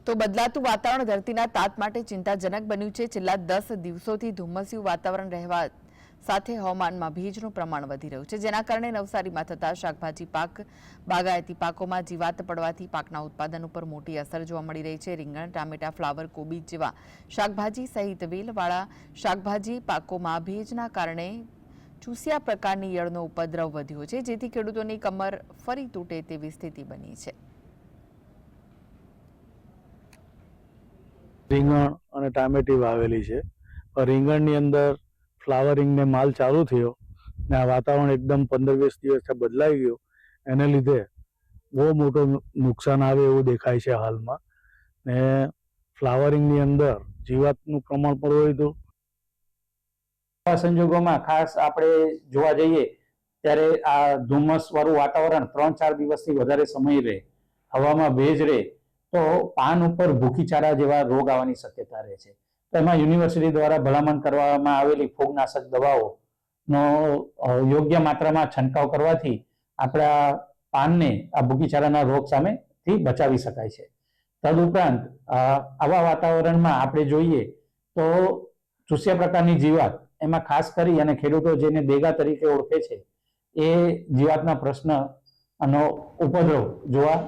તો બદલાતું વાતાવરણ ધરતીના તાત માટે ચિંતાજનક બન્યું છે। છેલ્લા 10 દિવસોથી ધુમ્મસ્યું વાતાવરણ રહેવા સાથે હવામાનમાં ભેજનું પ્રમાણ વધી રહ્યું છે, જેના કારણે નવસારીમાં થતા શાકભાજી પાક, બાગાયતી પાકોમાં જીવાત પડવાથી પાકના ઉત્પાદન ઉપર મોટી અસર જોવા મળી રહી છે। રીંગણ, ટામેટા, ફ્લાવર, કોબીજ જેવા શાકભાજી સહિત વેલવાળા શાકભાજી પાકોમાં ભેજના કારણે ચૂસિયા પ્રકારની ઈયળનો ઉપદ્રવ વધ્યો છે, જેથી ખેડૂતોની કમર ફરી તૂટે તેવી સ્થિતિ બની છે। રીંગણ અને ટામેટી વાવેલી છે। રીંગણની અંદર ફ્લાવરિંગ ને માલ ચાલુ થયો ને આ વાતાવરણ એકદમ 15-20 દિવસથી બદલાઈ ગયું, એને લીધે બહુ મોટું નુકસાન આવે એવું દેખાય છે હાલમાં। ને ફ્લાવરિંગની અંદર જીવાતનું પ્રમાણ પણ હોય તો આ સંજોગોમાં ખાસ આપણે જોવા જઈએ ત્યારે આ ધુમ્મસ વાળું વાતાવરણ 3-4 દિવસથી વધારે સમય રહે, હવામાં ભેજ રહે તો પાન ઉપર ભૂખીચારા જેવા રોગ આવવાની શક્યતા રહે છે। તો એમાં યુનિવર્સિટી દ્વારા ભલામણ કરવામાં આવેલી ફૂગનાશક દવાઓનો યોગ્ય માત્રામાં છંટકાવ કરવાથી આપણા પાનને આ ભૂખીચારાના રોગ સામેથી બચાવી શકાય છે। તદુપરાંત આવા વાતાવરણમાં આપણે જોઈએ તો ચૂસિયા પ્રકારની જીવાત, એમાં ખાસ કરી અને ખેડૂતો જેને દેગા તરીકે ઓળખે છે એ જીવાતના પ્રશ્નનો ઉપદ્રવ જોવા